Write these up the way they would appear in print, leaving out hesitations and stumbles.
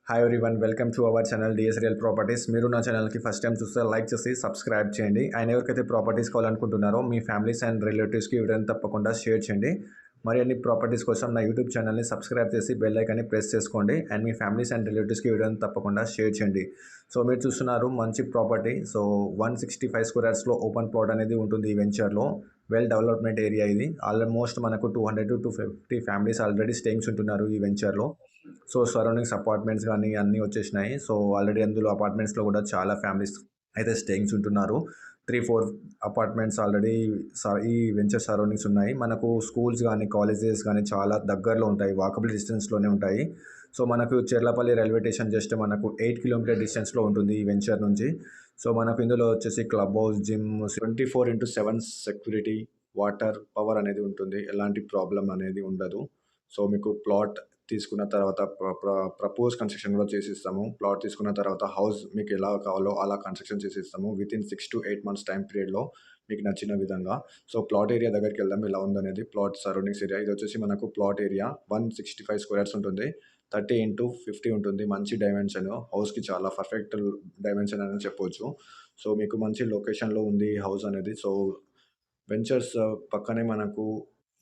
Hi everyone, welcome to our channel DS real properties. మీరు నా ఛానల్కి ఫస్ట్ టైం చూస్తే లైక్ చేసి సబ్స్క్రైబ్ చేయండి. ఆయన ఎవరికైతే ప్రాపర్టీస్ కావాలనుకుంటున్నారో మీ ఫ్యామిలీస్ అండ్ రిలేటివ్స్కి వీడియోని తప్పకుండా షేర్ చేయండి. మరి అన్ని ప్రాపర్టీస్ కోసం నా యూట్యూబ్ ఛానల్ని సబ్స్క్రైబ్ చేసి బెల్ ఐకాన్ని ప్రెస్ చేసుకోండి. అండ్ మీ ఫ్యామిలీస్ అండ్ రిలేటివ్స్కి వీడియోని తప్పకుండా షేర్ చేయండి. సో మీరు చూస్తున్నారు మంచి ప్రాపర్టీ. సో 165 స్క్వేర్ యార్డ్స్లో ఓపెన్ ప్లాట్ అనేది ఉంటుంది ఈ వెంచర్లో. వెల్ డెవలప్మెంట్ ఏరియా ఇది. ఆల్మోస్ట్ మనకు 200 to 250 ఫ్యామిలీస్ ఆల్రెడీ స్టేయింగ్స్ ఉంటున్నారు ఈ వెంచర్లో. సో సరౌండింగ్స్ అపార్ట్మెంట్స్ కానీ అన్నీ వచ్చేసినాయి. సో ఆల్రెడీ అందులో అపార్ట్మెంట్స్లో కూడా చాలా ఫ్యామిలీస్ అయితే స్టేయింగ్స్ ఉంటున్నారు. 3-4 అపార్ట్మెంట్స్ ఆల్రెడీ ఈ వెంచర్ సరౌండింగ్స్ ఉన్నాయి. మనకు స్కూల్స్ కానీ కాలేజెస్ కానీ చాలా దగ్గరలో ఉంటాయి, వాకబుల్ డిస్టెన్స్లోనే ఉంటాయి. సో మనకు చెర్లపల్లి రైల్వే స్టేషన్ జస్ట్ మనకు 8 కిలోమీటర్ డిస్టెన్స్లో ఉంటుంది ఈ వెంచర్ నుంచి. సో మనకు ఇందులో వచ్చేసి club house, gym, 24/7 security, water, power అనేది ఉంటుంది. ఎలాంటి ప్రాబ్లం అనేది ఉండదు. సో మీకు ప్లాట్ తీసుకున్న తర్వాత ప్రపోజ్ కన్స్ట్రక్షన్ కూడా చేసిస్తాము. ప్లాట్ తీసుకున్న తర్వాత హౌస్ మీకు ఎలా కావాలో అలా కన్స్ట్రక్షన్ చేసిస్తాము వితిన్ 6 to 8 months టైం పీరియడ్లో మీకు నచ్చిన విధంగా. సో ప్లాట్ ఏరియా దగ్గరికి వెళ్దాం ఎలా ఉందనేది. ప్లాట్ సరౌండింగ్స్ ఏరియా ఇది వచ్చేసి మనకు ప్లాట్ ఏరియా 165 స్క్వేర్ యార్డ్స్ ఉంటుంది. 30x50 ఉంటుంది. మంచి డైమెన్షన్, హౌస్కి చాలా పర్ఫెక్ట్ డైమెన్షన్ అని చెప్పవచ్చు. సో మీకు మంచి లొకేషన్లో ఉంది ఈ హౌస్ అనేది. సో వెంచర్స్ పక్కనే మనకు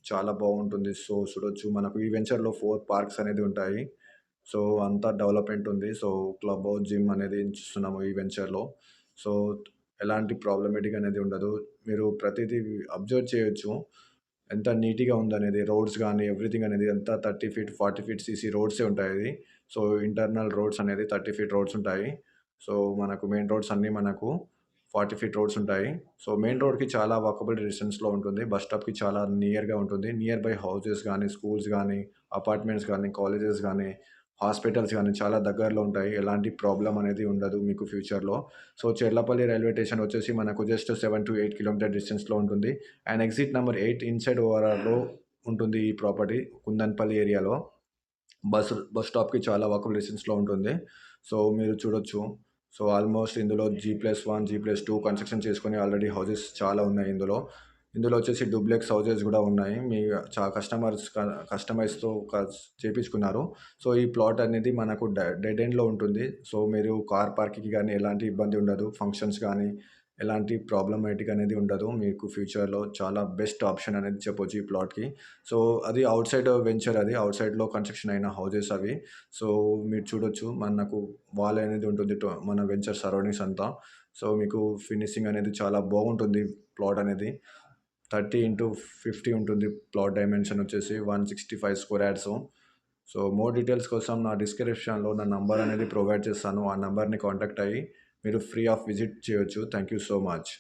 చాలా బాగుంటుంది. సో చూడొచ్చు మనకు ఈ వెంచర్లో 4 పార్క్స్ అనేది ఉంటాయి. సో అంతా డెవలప్మెంట్ ఉంది. సో క్లబ్ హౌస్, జిమ్ అనేది చూస్తున్నాము ఈ వెంచర్లో. సో ఎలాంటి ప్రాబ్లమేటిక్ అనేది ఉండదు. మీరు ప్రతిదీ అబ్జర్వ్ చేయొచ్చు ఎంత నీట్గా ఉందనేది. రోడ్స్ కానీ ఎవ్రీథింగ్ అనేది అంతా 30 feet 40 feet సీసీ రోడ్సే ఉంటాయి. సో ఇంటర్నల్ రోడ్స్ అనేది 30 feet రోడ్స్ ఉంటాయి. సో మనకు మెయిన్ రోడ్స్ అన్నీ మనకు 40 feet రోడ్స్ ఉంటాయి. సో మెయిన్ రోడ్కి చాలా వాకబుల్ డిస్టెన్స్లో ఉంటుంది. బస్ స్టాప్కి చాలా నియర్గా ఉంటుంది. నియర్ బై హౌసెస్ కానీ, స్కూల్స్ కానీ, అపార్ట్మెంట్స్ కానీ, కాలేజెస్ కానీ, హాస్పిటల్స్ కానీ చాలా దగ్గరలో ఉంటాయి. ఎలాంటి ప్రాబ్లం అనేది ఉండదు మీకు ఫ్యూచర్లో. సో చెర్లపల్లి రైల్వే స్టేషన్ వచ్చేసి మనకు జస్ట్ 7 to 8 కిలోమీటర్ డిస్టెన్స్లో ఉంటుంది. అండ్ ఎగ్జిట్ నెంబర్ 8 ఇన్సైడ్ ఓఆర్ఆర్లో ఉంటుంది ఈ ప్రాపర్టీ, కుందన్పల్లి ఏరియాలో. బస్ స్టాప్కి చాలా వాకబుల్ డిస్టెన్స్లో ఉంటుంది. సో మీరు చూడొచ్చు. సో ఆల్మోస్ట్ ఇందులో G+1, G+2 కన్స్ట్రక్షన్ చేసుకొని ఆల్రెడీ హౌసెస్ చాలా ఉన్నాయి ఇందులో. ఇందులో వచ్చేసి డూప్లెక్స్ హౌసెస్ కూడా ఉన్నాయి. మీ కస్టమైజ్తో చేపించుకున్నారు. సో ఈ ప్లాట్ అనేది మనకు డెడ్ ఎండ్లో ఉంటుంది. సో మీరు కార్ పార్కింగ్ కానీ ఎలాంటి ఇబ్బంది ఉండదు. ఫంక్షన్స్ కానీ ఎలాంటి ప్రాబ్లమేటిక్ అనేది ఉండదు. మీకు ఫ్యూచర్లో చాలా బెస్ట్ ఆప్షన్ అనేది చెప్పొచ్చు ఈ ప్లాట్కి. సో అది అవుట్ సైడ్ వెంచర్, అది అవుట్ సైడ్లో కన్స్ట్రక్షన్ అయిన హౌసెస్ అవి. సో మీరు చూడొచ్చు మనకు వాల్ అనేది ఉంటుంది మన వెంచర్ సరౌండింగ్స్ అంతా. సో మీకు ఫినిషింగ్ అనేది చాలా బాగుంటుంది. ప్లాట్ అనేది 30x50 ఉంటుంది. ప్లాట్ డైమెన్షన్ వచ్చేసి 165 square yards. So more details కోసం నా డిస్క్రిప్షన్లో నా నంబర్ అనేది ప్రొవైడ్ చేస్తాను. ఆ నెంబర్ని కాంటాక్ట్ అయ్యి మీరు ఫ్రీ ఆఫ్ విజిట్ చేయొచ్చు. Thank you so much.